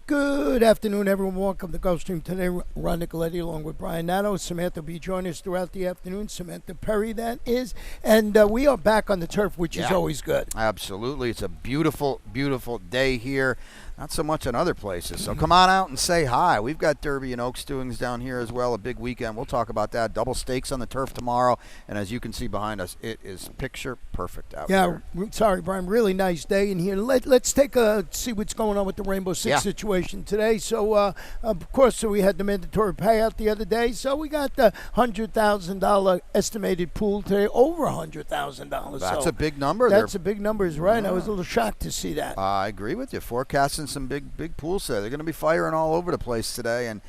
Good afternoon, everyone. Welcome to Gulfstream. Today, Ron Nicoletti along with Brian Nato. Samantha will be joining us throughout the afternoon. Samantha Perry, that is. And we are back on the turf, which is always good. Absolutely. It's a beautiful, beautiful day here. Not so much in other places. So come on out and say hi. We've got Derby and Oaks doings down here as well, a big weekend. We'll talk about that. Double stakes on the turf tomorrow. And as you can see behind us, it is picture perfect out there. Yeah, sorry, Brian. Really nice day in here. Let's take see what's going on with the Rainbow Six situation today. So, of course, we had the mandatory payout the other day. So we got the $100,000 estimated pool today, over $100,000. That's a big number. That's a big number, is right. Yeah. I was a little shocked to see that. I agree with you. Forecasting some big pools today. They're going to be firing all over the place today, and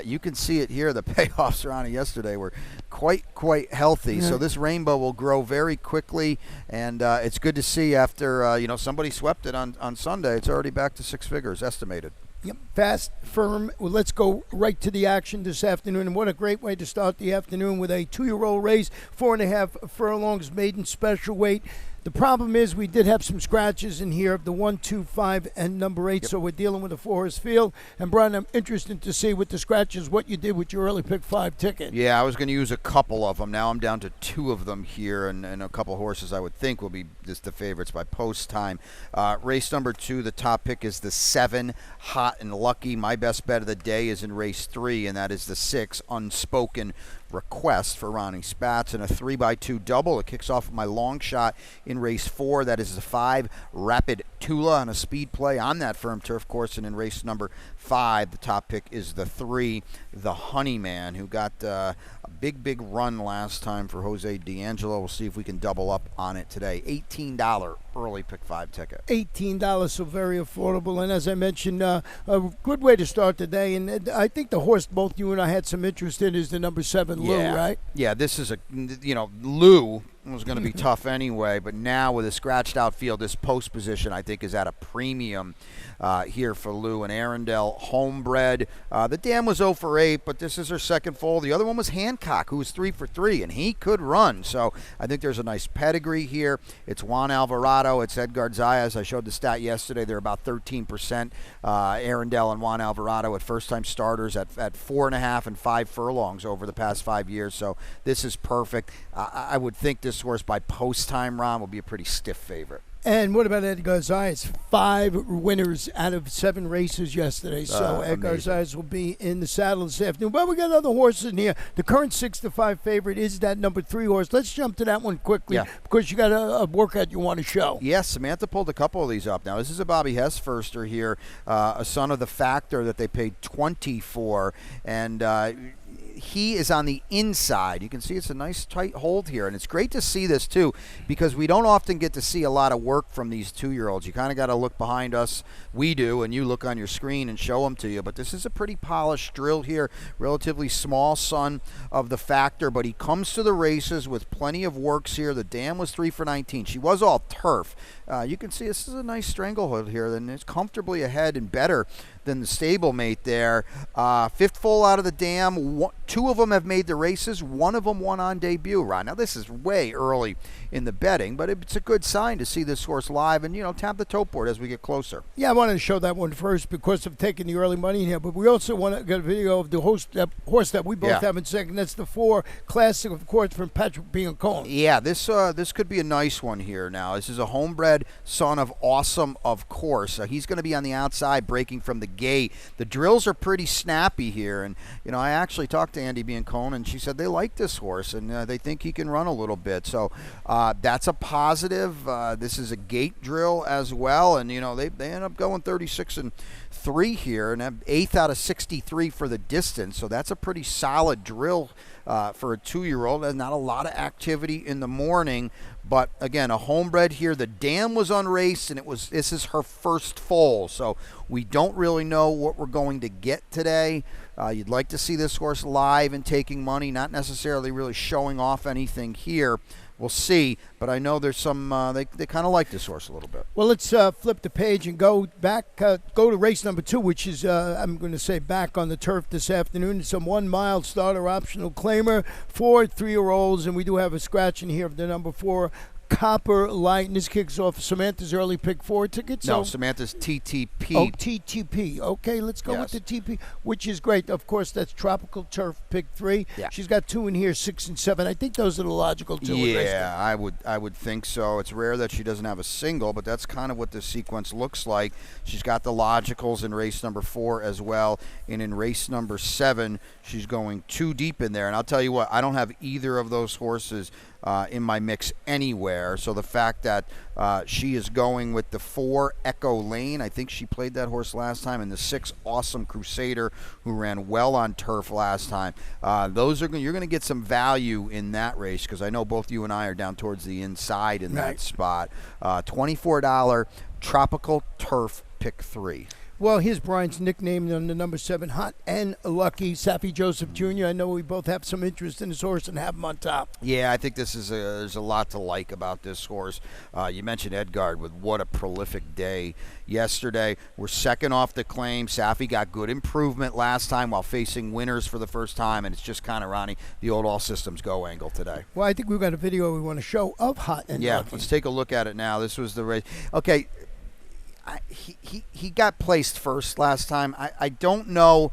you can see it here. The payoffs around it yesterday were quite healthy. Yeah. So this rainbow will grow very quickly, and it's good to see after somebody swept it on Sunday. It's already back to six figures estimated. Yep, fast, firm. Well, let's go right to the action this afternoon. And what a great way to start the afternoon with a 2-year-old race, 4.5 furlongs, maiden special weight. The problem is we did have some scratches in here of the 1, 2, 5, and number 8, so we're dealing with a 4-horse field. And, Brian, I'm interested to see with the scratches what you did with your early pick 5 ticket. Yeah, I was going to use a couple of them. Now I'm down to 2 of them here, and a couple of horses I would think will be just the favorites by post time. Race number 2, the top pick is the 7, Hot and Lucky. My best bet of the day is in race 3, and that is the 6, Unspoken Request for Ronnie Spatz, and a 3x2 double. It kicks off with my long shot in race 4. That is the 5, Rapid Tula, on a speed play on that firm turf course. And in race number 5, the top pick is the 3, the Honeyman, who got a big run last time for Jose D'Angelo. We'll see if we can double up on it today. $18 early pick 5 ticket. $18, so very affordable. And as I mentioned, a good way to start the day. And I think the horse both you and I had some interest in is the number 7, Lou, right? Yeah, this is Lou was going to be tough anyway, but now with a scratched out field, this post position I think is at a premium here for Lou and Arundel, homebred. The dam was 0 for 8, but this is her second foal. The other one was Hancock, who was 3 for 3, and he could run. So I think there's a nice pedigree here. It's Juan Alvarado. It's Edgar Zayas. I showed the stat yesterday. They're about 13%. Arundel and Juan Alvarado at first-time starters at 4.5 and 5 furlongs over the past 5 years. So this is perfect. I would think this horse by post-time, Ron, will be a pretty stiff favorite. And what about Edgar Zayas? 5 winners out of 7 races yesterday. So Edgar Zayas will be in the saddle this afternoon. But we got other horses in here. The current 6-5 favorite is that number 3 horse. Let's jump to that one quickly because you got a workout you want to show. Yes, Samantha pulled a couple of these up. Now, this is a Bobby Hess firster here, a son of the Factor that they paid $20 for. And he is on the inside. You can see it's a nice tight hold here, and it's great to see this too because we don't often get to see a lot of work from these 2-year-olds. You kind of got to look behind us. We do, and you look on your screen and show them to you, but this is a pretty polished drill here, relatively small son of the Factor, but he comes to the races with plenty of works here. The dam was 3 for 19. She was all turf. You can see this is a nice stranglehold here, and it's comfortably ahead and better than the stablemate there. 5th foal out of the dam. 2 of them have made the races. 1 of them won on debut, Ron. Now, this is way early in the betting, but it's a good sign to see this horse live and, tap the tote board as we get closer. Yeah, I wanted to show that one first because of taking the early money here, but we also want to get a video of the horse that we both have in second. That's the 4 Classic, of course, from Patrick Biancone. Yeah, this could be a nice one here now. This is a homebred son of Awesome, of course. He's going to be on the outside breaking from the gate. The drills are pretty snappy here, and I actually talked to Andy Biancone, and she said they like this horse, and they think he can run a little bit. So that's a positive. This is a gate drill as well, and they end up going 36-3 here, and 8th out of 63 for the distance. So that's a pretty solid drill for a 2-year-old. There's not a lot of activity in the morning, but again, a homebred here. The dam was unraced, and this is her first foal, so we don't really know what we're going to get today. You'd like to see this horse live and taking money, not necessarily really showing off anything here. We'll see, but I know there's some, they kind of like this horse a little bit. Well, let's flip the page and go back, go to race number 2, which is, I'm going to say, back on the turf this afternoon. It's a 1-mile starter optional claimer for 3-year-olds, and we do have a scratch in here of the number 4, Copper Light, and this kicks off Samantha's early pick 4 ticket. No, So Samantha's TTP. Oh, TTP. Okay, let's go with Yes. the TP, which is great. Of course, that's Tropical Turf pick 3. Yeah. She's got 2 in here, 6 and 7. I think those are the logical 2. Yeah, I would think so. It's rare that she doesn't have a single, but that's kind of what the sequence looks like. She's got the logicals in race number 4 as well, and in race number 7, she's going 2 deep in there. And I'll tell you what, I don't have either of those horses in my mix anywhere. So the fact that she is going with the 4 Echo Lane, I think she played that horse last time, and the 6 Awesome Crusader, who ran well on turf last time. Those are you're going to get some value in that race, because I know both you and I are down towards the inside in that spot. $24 Tropical Turf pick 3. Well, here's Brian's nickname on the number 7, Hot and Lucky, Saffy Joseph Jr. I know we both have some interest in this horse and have him on top. Yeah, I think this is there's a lot to like about this horse. You mentioned Edgard with what a prolific day yesterday. We're second off the claim. Saffy got good improvement last time while facing winners for the first time, and it's just kind of, Ronnie, the old all systems go angle today. Well, I think we've got a video we want to show of Hot and Lucky. Let's take a look at it now. This was the race. Okay. He got placed first last time. I don't know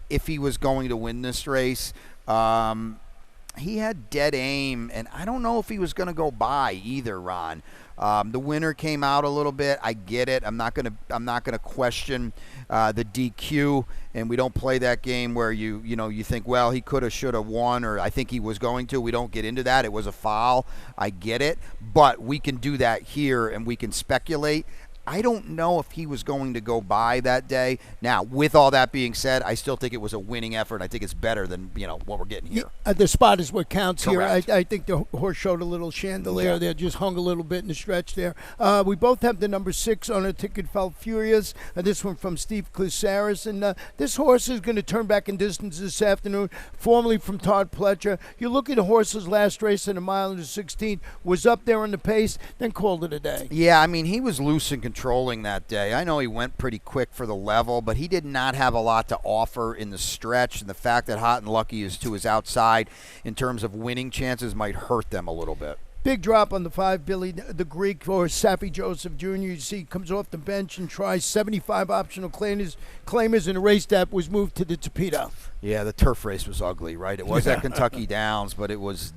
if he was going to win this race. He had dead aim, and I don't know if he was going to go by either, Ron. The winner came out a little bit. I get it. I'm not gonna question the DQ, and we don't play that game where you think, well, he could have, should have won, or I think he was going to. We don't get into that. It was a foul. I get it, but we can do that here, and we can speculate. I don't know if he was going to go by that day. Now, with all that being said, I still think it was a winning effort. I think it's better than what we're getting here. The spot is what counts. Correct. here. I think the horse showed a little chandelier there, just hung a little bit in the stretch there. We both have the number 6 on a ticket, Falfurious. This one from Steve Clusaris. And this horse is going to turn back in distance this afternoon, formerly from Todd Pletcher. You look at the horse's last race in a mile and 16, was up there on the pace, then called it a day. Yeah, I mean, he was loose and controlling that day. I know he went pretty quick for the level, but he did not have a lot to offer in the stretch, and the fact that Hot and Lucky is to his outside in terms of winning chances might hurt them a little bit. Big drop on the 5, Billy the Greek for Saffy Joseph Jr. You see, comes off the bench and tries 75 optional claimers in a race that was moved to the Tapeta. Yeah, the turf race was ugly, right? It was at Kentucky Downs, but it was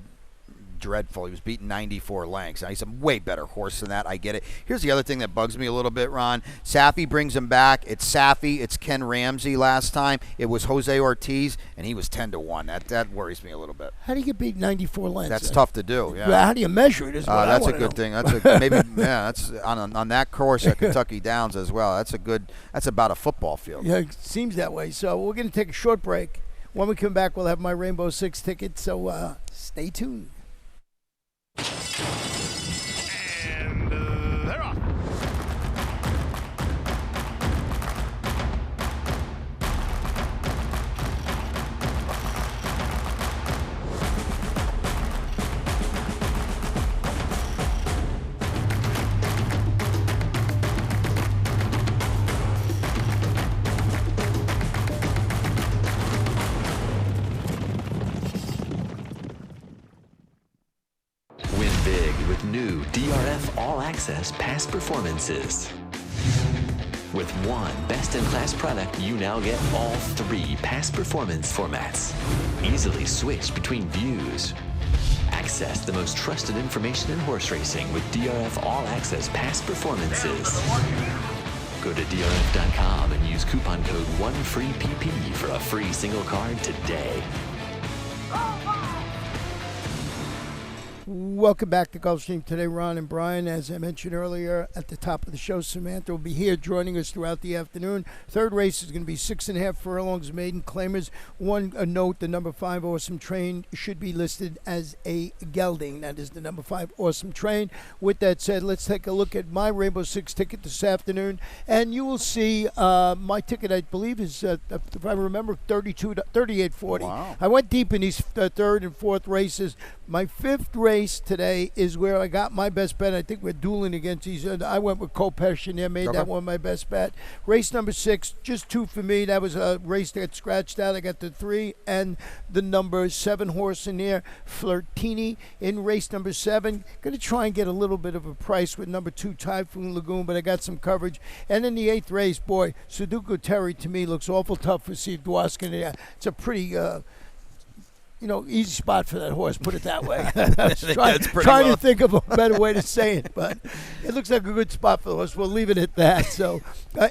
dreadful. He was beaten 94 lengths. Now, he's a way better horse than that. I get it. Here's the other thing that bugs me a little bit, Ron. Saffy brings him back. It's Saffy. It's Ken Ramsey last time. It was Jose Ortiz, and he was 10-1. That worries me a little bit. How do you get beat 94 lengths? That's tough to do. Yeah. Well, how do you measure it? Is what that's I a good know. thing. That's maybe that's on that course at Kentucky Downs as well. That's about a football field. Yeah, it seems that way. So we're going to take a short break. When we come back, we'll have my Rainbow 6 ticket. So stay tuned. And they're off. Win big with new DRF All Access past performances. With one best-in-class product, you now get all 3 past performance formats. Easily switch between views. Access the most trusted information in horse racing with DRF All Access past performances. Go to DRF.com and use coupon code 1FREEPP for a free single card today. Welcome back to Gulfstream today, Ron and Brian. As I mentioned earlier at the top of the show, Samantha will be here joining us throughout the afternoon. Third race is going to be 6.5 furlongs maiden claimers. A note, the number 5 Awesome Train should be listed as a gelding. That is the number 5 Awesome Train. With that said, let's take a look at my Rainbow 6 ticket this afternoon. And you will see my ticket, I believe, is, if I remember, 38.40. Wow. I went deep in these third and fourth races. My 5th race today is where I got my best bet. I think we're dueling against each other. I went with Kopesh in there, made that one my best bet. Race number 6, just 2 for me. That was a race that scratched out. I got the 3 and the number 7 horse in there, Flirtini, in race number 7. Going to try and get a little bit of a price with number 2, Typhoon Lagoon, but I got some coverage. And in the 8th race, boy, Sudoku Terry to me looks awful tough for Steve Dwoskin. It's a pretty easy spot for that horse, put it that way. I was trying to think of a better way to say it, but it looks like a good spot for the horse. We'll leave it at that. So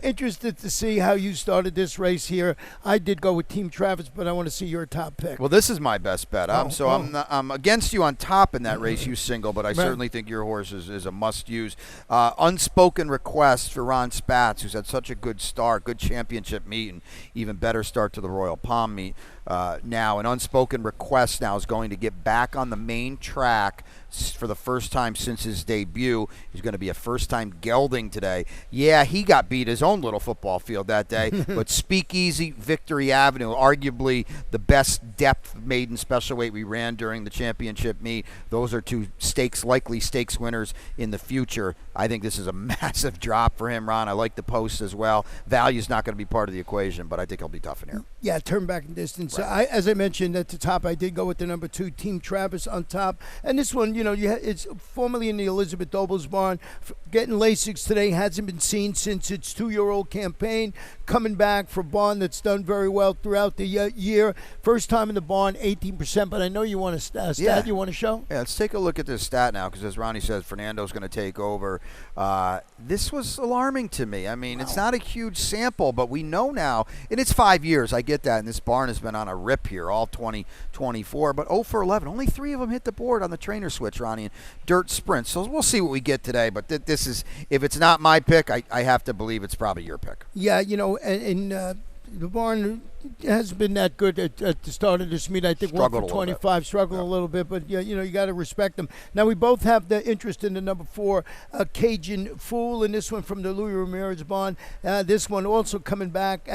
interested to see how you started this race here. I did go with Team Travis, but I want to see your top pick. Well, this is my best bet. I'm against you on top in that race, you single, but I certainly think your horse is a must-use. Unspoken request for Ron Spatz, who's had such a good start, good championship meet, and even better start to the Royal Palm meet. Now, an unspoken request now is going to get back on the main track for the first time since his debut. He's going to be a first-time gelding today. Yeah, he got beat his own little football field that day, but Speakeasy, Victory Avenue, arguably the best depth maiden special weight we ran during the championship meet. Those are 2 likely stakes winners in the future. I think this is a massive drop for him, Ron. I like the post as well. Value's not going to be part of the equation, but I think he'll be tough in here. Yeah, turn back in distance. Right. As I mentioned at the top, I did go with the number 2, Team Travis on top. And this one, it's formerly in the Elizabeth Dobles barn. Getting Lasix today, hasn't been seen since its 2-year-old campaign. Coming back for a barn that's done very well throughout the year. First time in the barn, 18%. But I know you want a stat you want to show? Yeah, let's take a look at this stat now, because as Ronnie says, Fernando's going to take over. This was alarming to me. I mean, It's not a huge sample, but we know now, and it's 5 years, I get that, and this barn has been on a rip here all 2024, but 0 for 11. Only 3 of them hit the board on the trainer switch, Ronnie, and dirt sprints. So we'll see what we get today, but this is, if it's not my pick, I have to believe it's probably your pick. Yeah, the barn hasn't been that good at the start of this meet. I think 1 for 25, struggling a little bit, but you got to respect them. Now we both have the interest in the number 4, Cajun Fool, and this one from the Louis Ramirez barn. This one also coming back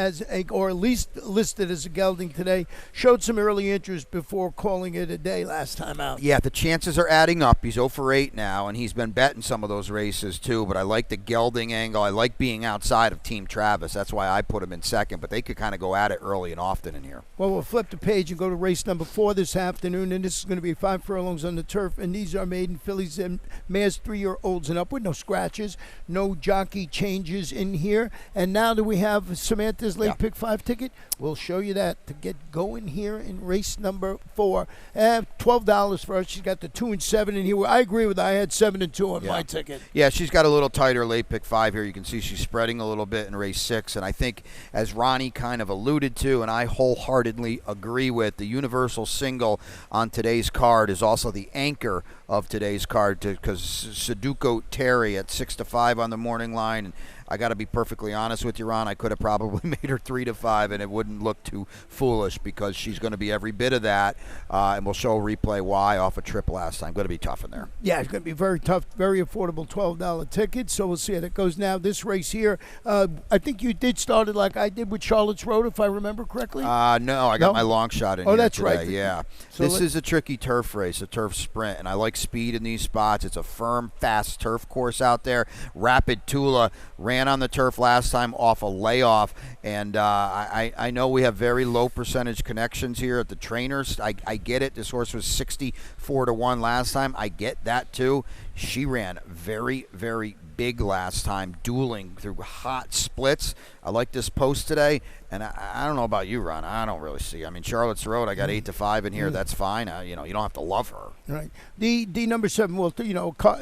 or at least listed as a gelding today. Showed some early interest before calling it a day last time out. Yeah, the chances are adding up. He's 0 for 8 now, and he's been betting some of those races too. But I like the gelding angle. I like being outside of Team Travis. That's why I put him in second. But they could kind of go at it early and often in here. Well, we'll flip the page and go to race number 4 this afternoon, and this is going to be 5 furlongs on the turf, and these are maiden fillies and mares 3-year-olds and upward. No scratches, no jockey changes in here. And now that we have Samantha's late pick 5 ticket, we'll show you that to get going here in race number 4. $12 for her. She's got the 2 and 7 in here. I agree with her. I had 7 and 2 on my ticket. Yeah, she's got a little tighter late pick 5 here. You can see she's spreading a little bit in race 6, and I think, as Ronnie kind of alluded to, and I wholeheartedly agree with, the universal single on today's card is also the anchor of today's card, because Sudoku Terry at 6-5 on the morning line, and I got to be perfectly honest with you, Ron, I could have probably made her 3-5, and it wouldn't look too foolish, because she's going to be every bit of that, and we'll show a replay why off a trip last time. Going to be tough in there. Yeah, it's going to be very tough, very affordable $12 ticket, so we'll see how that goes. Now, this race here, I think you did start it like I did with Charlotte's Road, if I remember correctly. No, I got my long shot in here that's today. right. Yeah. So this is a tricky turf race, a turf sprint, and I like speed in these spots. It's a firm, fast turf course out there. Rapid Tula ran on the turf last time off a layoff, and I know we have very low percentage connections here at the trainers. I get it. This horse was 64-1 last time. I get that too. She ran very, very big last time, dueling through hot splits. I like this post today, and I don't know about you, Ron. I don't really see. I mean, Charlotte's Road, I got 8-5 in here. That's fine. You don't have to love her. Right. The number 7,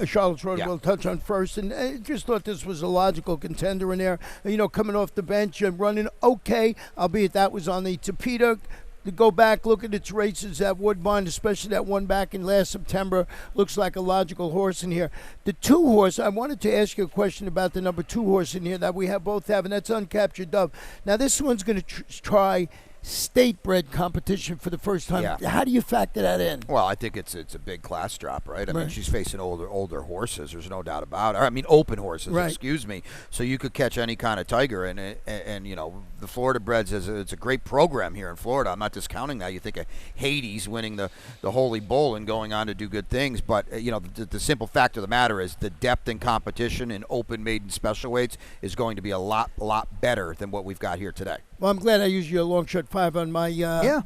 Charlotte's Road, we'll touch on first, and I just thought this was a logical contender in there. Coming off the bench and running okay, albeit that was on the Tapeta. To go back, look at its races at Woodbine, especially that one back in last September, looks like a logical horse in here. The 2 horse, I wanted to ask you a question about the number 2 horse in here that we both have, and that's Uncaptured Dove. Now, this one's going to try state-bred competition for the first time. Yeah. How do you factor that in? Well, I think it's a big class drop, right? I mean, Right. she's facing older horses. There's no doubt about it. I mean, open horses. Right. Excuse me. So you could catch any kind of tiger, and you know, the Florida breds it's a great program here in Florida. I'm not discounting that. You think of Hades winning the Holy Bull and going on to do good things, but you know, the simple fact of the matter is the depth in competition in open maiden special weights is going to be a lot better than what we've got here today. Well, I'm glad I used your long shot 5 on my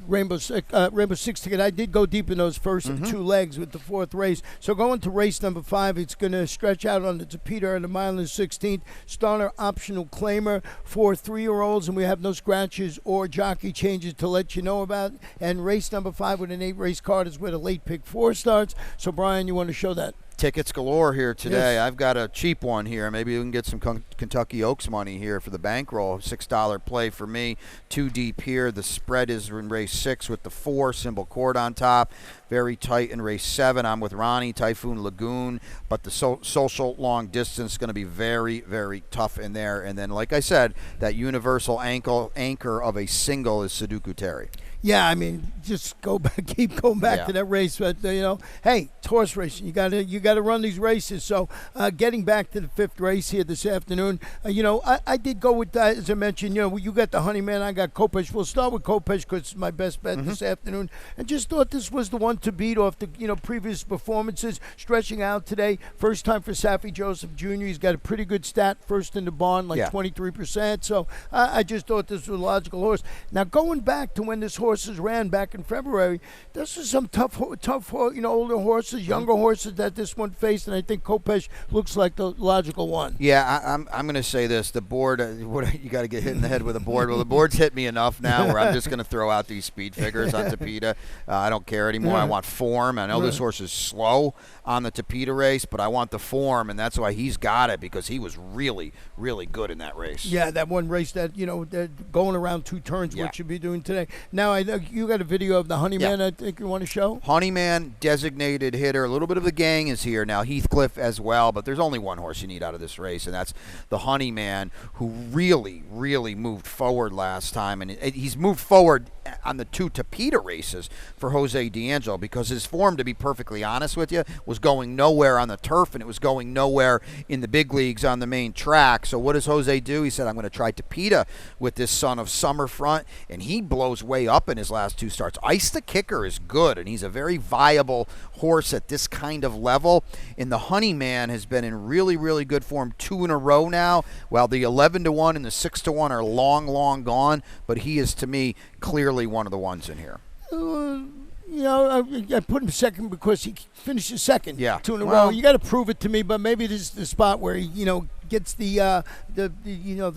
Rainbow Six ticket. I did go deep in those first two legs with the 4th race. So going to race number 5, it's going to stretch out on the Tapeta at a mile and 16th. Starter optional claimer for 3-year-olds, and we have no scratches or jockey changes to let you know about. And race number 5 with an 8-race card is where the late pick 4 starts. So, Brian, you want to show that? Tickets galore here today. Yes. I've got a cheap one here. Maybe we can get some Kentucky Oaks money here for the bankroll. $6 play for me. 2 deep here. The spread is in race 6 with the 4 symbol cord on top. Very tight in race 7. I'm with Ronnie, Typhoon Lagoon, but the social long distance is going to be very, very tough in there. And then, like I said, that universal anchor of a single is Sudoku Terry. Yeah, I mean, just go back, keep going back to that race. But you know, hey, it's horse racing. You got to run these races. So, getting back to the 5th race here this afternoon, you know, I did go with that, as I mentioned. You know, you got the Honeyman, I got Kopesh. We'll start with Kopesh because it's my best bet this afternoon. And just thought this was the one to beat off the previous performances. Stretching out today, first time for Safi Joseph Jr. He's got a pretty good stat, first in the barn, like 23%. So I just thought this was a logical horse. Now going back to when this horses ran back in February, this is some tough, older horses, younger horses that this one faced, and I think Kopesh looks like the logical one. Yeah, I'm going to say this. The board, you got to get hit in the head with a board. Well, the board's hit me enough now where I'm just going to throw out these speed figures on Tapeta. I don't care anymore. I want form. I know this horse is slow on the Tapeta race, but I want the form, and that's why he's got it, because he was really, really good in that race. Yeah, that one race that, that going around 2 turns, what you'll be doing today. Now, I know you got a video of the Honeyman I think you want to show? Honeyman, designated hitter. A little bit of the gang is here now. Heathcliff as well, but there's only one horse you need out of this race, and that's the Honeyman, who really, really moved forward last time. And he's moved forward on the 2 Tapeta races for Jose D'Angelo, because his form, to be perfectly honest with you, was going nowhere on the turf, and it was going nowhere in the big leagues on the main track. So what does Jose do? He said, I'm going to try Tapeta with this son of Summerfront, and he blows way up in his last 2 starts. Ice the Kicker is good, and he's a very viable horse at this kind of level. And the Honeyman has been in really, really good form 2 in a row now, while the 11-1 and the 6-1 are long gone, but he is, to me, clearly one of the ones in here. I put him second because he finishes second 2 in a row. Well, You got to prove it to me, but maybe this is the spot where he, gets the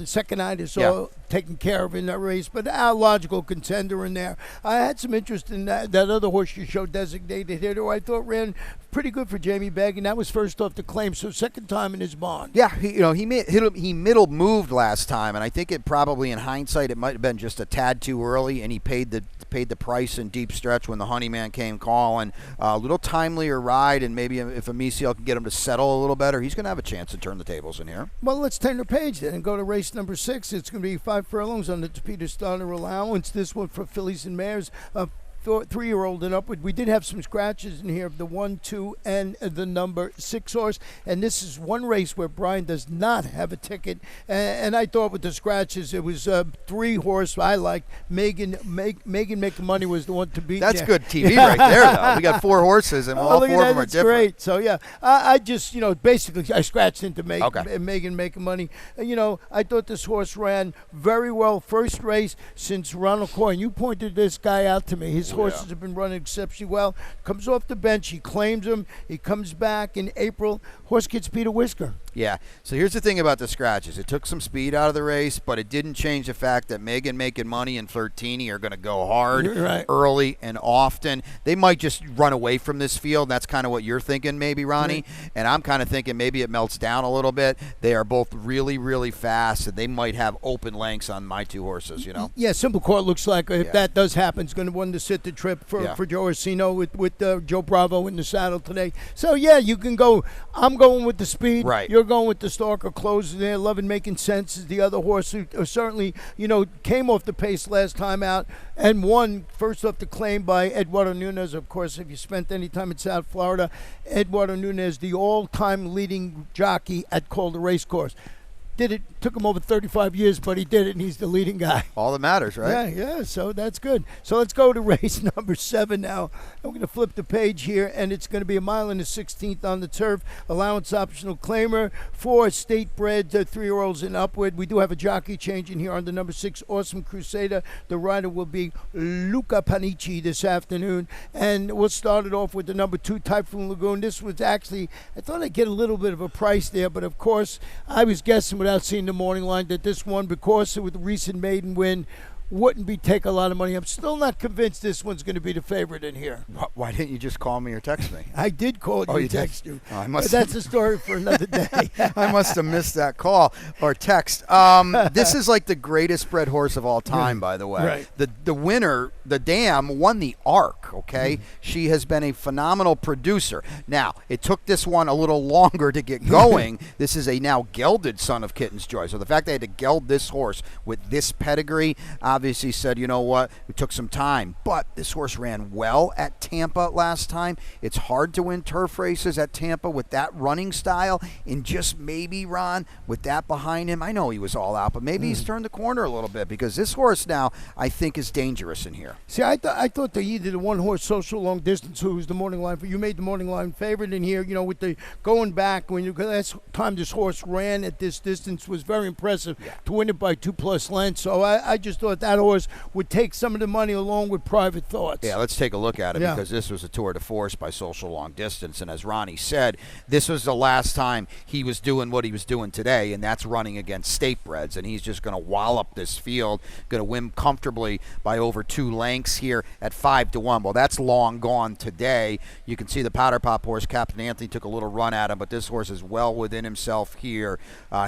second-itis all taken care of in that race. But a logical contender in there. I had some interest in that other horse you showed, designated hitter, who I thought ran pretty good for Jamie Begg, and that was first off the claim, so second time in his bond. Yeah, he middle moved last time, and I think it probably, in hindsight, it might have been just a tad too early, and he paid the price in deep stretch when the Honeyman came calling. A little timelier ride, and maybe if Amicio can get him to settle a little better, he's going to have a chance to turn the tables in here. Well, let's turn the page then and go to race number 6. It's going to be 5 furlongs on the Tapeta starter allowance. This one for fillies and mares. 3-year-old and upward. We did have some scratches in here of the 1, 2, and the number 6 horse. And this is one race where Brian does not have a ticket. And I thought with the scratches, it was 3 horse I liked. Megan Make Money was the one to beat. That's good TV right there, though. We got 4 horses, and all 4 of them are that's different. Great. So, yeah, I just, basically I scratched into Okay. Megan Make Money. I thought this horse ran very well. First race since Ronald Coyne. You pointed this guy out to me. His horses have been running exceptionally well. Comes off the bench, he claims him. He comes back in April. Horse gets Peter Whisker. Yeah. So here's the thing about the scratches. It took some speed out of the race, but it didn't change the fact that Megan Making Money and Flirtini are going to go hard early and often. They might just run away from this field. That's kind of what you're thinking, maybe, Ronnie. And I'm kind of thinking maybe it melts down a little bit. They are both really, really fast, and they might have open lengths on my 2 horses, Yeah, Simple Court looks like if that does happen, it's going to win the get the trip Yeah. for Joe Orsino with Joe Bravo in the saddle today. So, yeah, you can go. I'm going with the speed. Right. You're going with the Stalker closing there. Loving Making Sense is the other horse who certainly, came off the pace last time out and won first off the claim by Eduardo Nunez. Of course, if you spent any time in South Florida, Eduardo Nunez, the all-time leading jockey at Calder Racecourse. Took him over 35 years, but he did it, and he's the leading guy. All that matters, right? Yeah, so that's good. So let's go to race number 7 now. I'm going to flip the page here, and it's going to be a mile and a 16th on the turf. Allowance optional claimer for state-bred 3-year-olds and upward. We do have a jockey change in here on the number 6, Awesome Crusader. The rider will be Luca Panici this afternoon. And we'll start it off with the number 2, Typhoon Lagoon. This was actually, I thought I'd get a little bit of a price there, but of course, I was guessing without seeing the morning line that this one, because with the recent maiden win, wouldn't take a lot of money. I'm still not convinced this one's going to be the favorite in here. Why didn't you just call me or text me? I did call you, you text did? you. Oh, I But must that's a story for another day. I must have missed that call or text. This is like the greatest bred horse of all time, by the way. Right. The winner, the Dam, won the Arc, okay? She has been a phenomenal producer. Now, it took this one a little longer to get going. This is a now gelded son of Kitten's Joy. So the fact they had to geld this horse with this pedigree obviously said, you know what, it took some time. But this horse ran well at Tampa last time. It's hard to win turf races at Tampa with that running style. And just maybe, Ron, with that behind him, I know he was all out, but maybe he's turned the corner a little bit, because this horse now, I think, is dangerous in here. See, I thought they either the one-horse Social Long Distance, who was the morning line, you made the morning line favorite in here, with the going back, last time this horse ran at this distance was very impressive to win it by 2+ lengths. So I just thought that horse would take some of the money along with Private Thoughts. Yeah, let's take a look at it, Yeah. because this was a tour de force by Social Long Distance. And as Ronnie said, this was the last time he was doing what he was doing today, and that's running against state breds. And he's just going to wallop this field, going to win comfortably by over 2 lengths here at 5-1. Well, that's long gone today. You can see the Powder Pop horse, Captain Anthony, took a little run at him, but this horse is well within himself here.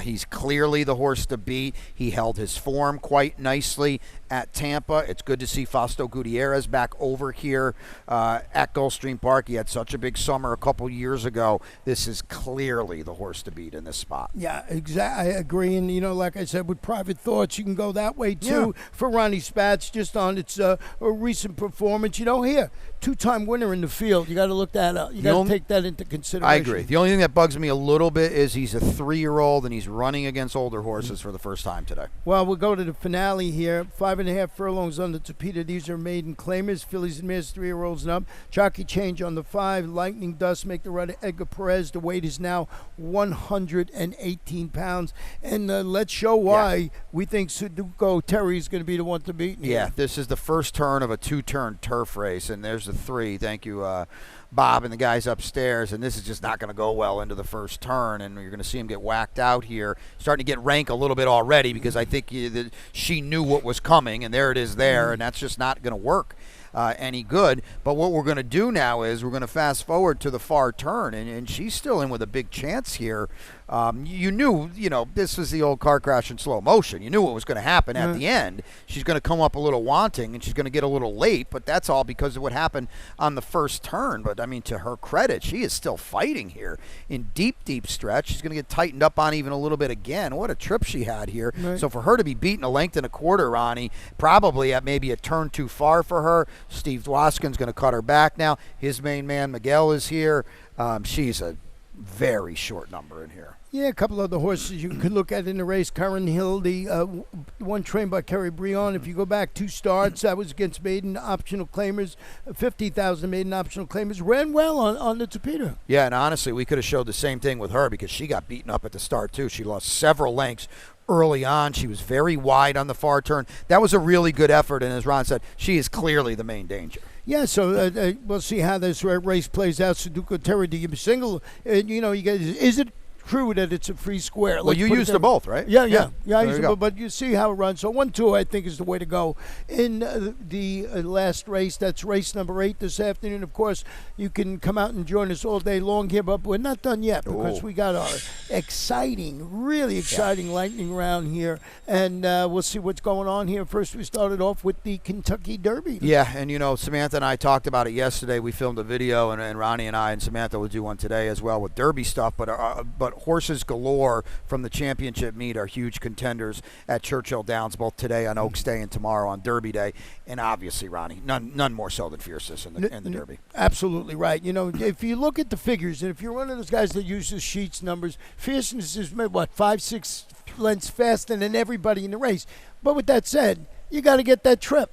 He's clearly the horse to beat. He held his form quite nicely at Tampa. It's good to see Fausto Gutierrez back over here at Gulfstream Park. He had such a big summer a couple years ago. This is clearly the horse to beat in this spot. Yeah, exactly. I agree. And, like I said, with Private Thoughts, you can go that way, too, for Ronnie Spatz, just on its a recent performance. Here, 2-time winner in the field. You got to look that up. You got to take that into consideration. I agree. The only thing that bugs me a little bit is he's a 3-year-old, and he's running against older horses for the first time today. Well, we'll go to the finale here. 5.5 furlongs on the Topita. These are maiden claimers, fillies and mares, 3-year-olds and up. Jockey change on the 5. Lightning Dust make the rider Edgar Perez. The weight is now 118 pounds. And let's show why we think Sudoku Terry is going to be the one to beat. Yeah, this is the first turn of a 2-turn turf race, and there's the 3. Thank you, Bob and the guys upstairs, and this is just not going to go well into the first turn, and you're going to see him get whacked out here. Starting to get rank a little bit already, because I think she knew what was coming, and there it is there, and that's just not going to work any good. But what we're going to do now is we're going to fast forward to the far turn, and she's still in with a big chance here. You knew, this was the old car crash in slow motion. You knew what was going to happen at the end. She's going to come up a little wanting, and she's going to get a little late, but that's all because of what happened on the first turn. But, to her credit, she is still fighting here in deep, deep stretch. She's going to get tightened up on even a little bit again. What a trip she had here. Right. So for her to be beaten 1.25 lengths, Ronnie, probably at maybe a turn too far for her. Steve Dwoskin's going to cut her back now. His main man, Miguel, is here. She's a very short number in here. Yeah, a couple other horses you could look at in the race. Curran Hill, the one trained by Kerry Brion. If you go back 2 starts, that was against maiden optional claimers, 50,000 maiden optional claimers. Ran well on the Topita. Yeah, and honestly, we could have showed the same thing with her, because she got beaten up at the start, too. She lost several lengths early on. She was very wide on the far turn. That was a really good effort, and as Ron said, she is clearly the main danger. Yeah, so we'll see how this race plays out. Sudoku Terry, do you single? You guys, is it true that it's a free square. Well, Let's you put it used that them way. both, right? Yeah, I There used you it, go. but you see how it runs. So 1-2, I think, is the way to go in the last race. That's race number 8 this afternoon. Of course, you can come out and join us all day long here, but we're not done yet because we got our really exciting lightning round here, and we'll see what's going on here. First, we started off with the Kentucky Derby. Yeah, and Samantha and I talked about it yesterday. We filmed a video, and Ronnie and I and Samantha will do one today as well with Derby stuff. But horses galore from the championship meet are huge contenders at Churchill Downs, both today on Oaks Day and tomorrow on Derby Day. And obviously, Ronnie, none more so than Fierceness in the Derby. Absolutely right. If you look at the figures, and if you're one of those guys that uses sheets numbers, Fierceness is 5-6 lengths faster than everybody in the race. But with that said, you got to get that trip.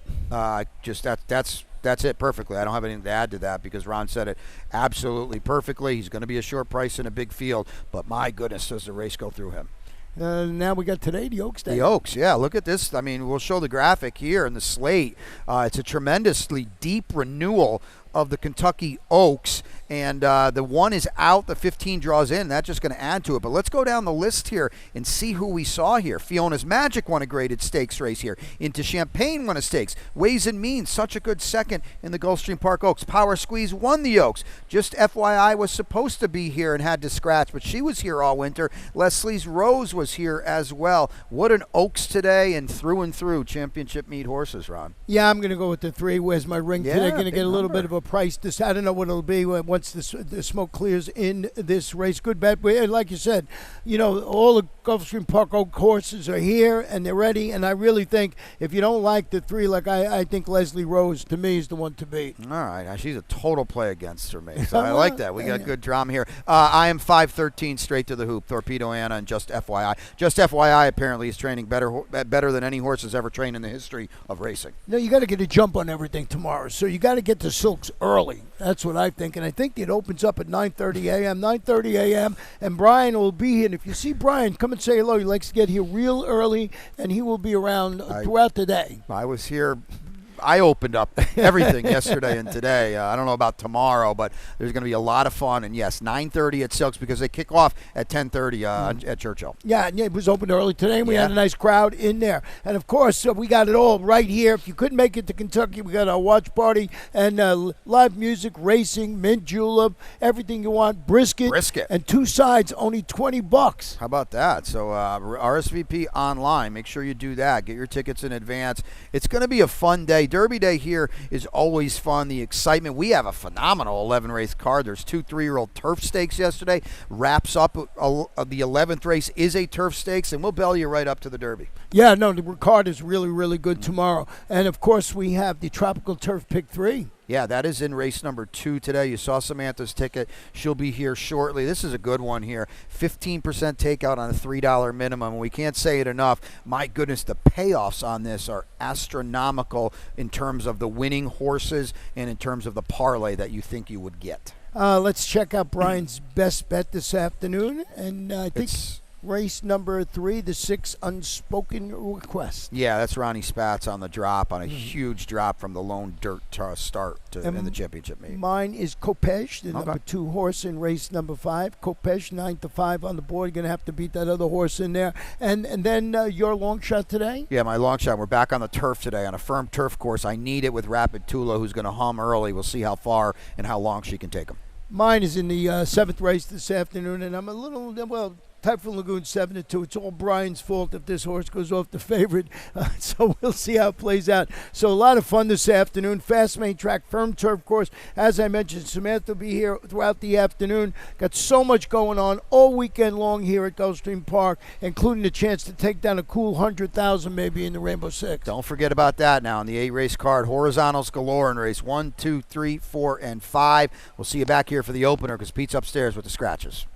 That's it perfectly. I don't have anything to add to that because Ron said it absolutely perfectly. He's going to be a short price in a big field, but my goodness, does the race go through him. Now we got today, the Oaks Day. The Oaks, yeah. Look at this. I mean, we'll show the graphic here in the slate. It's a tremendously deep renewal of the Kentucky Oaks, and the 1 is out, the 15 draws in. That's just going to add to it. But let's go down the list here and see who we saw here. Fiona's Magic won a graded stakes race here. Into Champagne won a stakes. Ways and Means, such a good second in the Gulfstream Park Oaks. Power Squeeze won the Oaks. Just FYI was supposed to be here and had to scratch, but she was here all winter. Leslie's Rose was here as well. What an Oaks today and through championship meet horses, Ron. Yeah, I'm going to go with the 3. Where's my ring today? Going to get a little bit of a price. I don't know what it'll be once the smoke clears in this race. Good bet. Like you said, all the Gulfstream Park Oak horses are here and they're ready. And I really think if you don't like the 3, like I think Leslie Rose to me is the one to beat. All right, now she's a total play against her, mate. So I like that. We got good drama here. I am 513 straight to the hoop. Torpedo Anna and Just FYI. Just FYI apparently is training better than any horse has ever trained in the history of racing. No, you got to get a jump on everything tomorrow. So you got to get the Silks early. That's what I think. And I think it opens up at 9:30 a.m. And Brian will be here. And if you see Brian, come and say hello. He likes to get here real early, and he will be around throughout the day. I was here. I opened up everything yesterday and today. I don't know about tomorrow, but there's going to be a lot of fun. And, yes, 9:30 at Silks because they kick off at 10:30 at Churchill. Yeah, it was open early today, and we had a nice crowd in there. And, of course, we got it all right here. If you couldn't make it to Kentucky, we got our watch party and live music, racing, mint julep, everything you want, brisket. And 2 sides, only $20. How about that? So RSVP online. Make sure you do that. Get your tickets in advance. It's going to be a fun day. Derby Day here is always fun. The excitement. We have a phenomenal 11-race card. There's 2 3-year-old turf stakes yesterday. Wraps up the 11th race is a turf stakes, and we'll bail you right up to the Derby. Yeah, no, the card is really, really good tomorrow. And, of course, we have the Tropical Turf Pick 3. Yeah, that is in race number 2 today. You saw Samantha's ticket. She'll be here shortly. This is a good one here. 15% takeout on a $3 minimum. We can't say it enough. My goodness, the payoffs on this are astronomical in terms of the winning horses and in terms of the parlay that you think you would get. Let's check out Brian's best bet this afternoon. And I think race number 3, the 6 Unspoken Request. Yeah, that's Ronnie Spatz on the drop, on a huge drop from the lone dirt start in the championship meet. Mine is Kopech, the number 2 horse in race number 5. Kopech, 9-5 on the board. You're going to have to beat that other horse in there. And then your long shot today? Yeah, my long shot. We're back on the turf today, on a firm turf course. I need it with Rapid Tula, who's going to hum early. We'll see how far and how long she can take him. Mine is in the 7th race this afternoon, and I'm a little, Typhoon Lagoon 7-2. It's all Brian's fault if this horse goes off the favorite. So we'll see how it plays out. So a lot of fun this afternoon. Fast main track, firm turf course. As I mentioned, Samantha will be here throughout the afternoon. Got so much going on all weekend long here at Gulfstream Park, including the chance to take down a cool 100,000 maybe in the Rainbow Six. Don't forget about that now on the 8-race card. Horizontals galore in race 1, 2, 3, 4, and 5. We'll see you back here for the opener because Pete's upstairs with the scratches.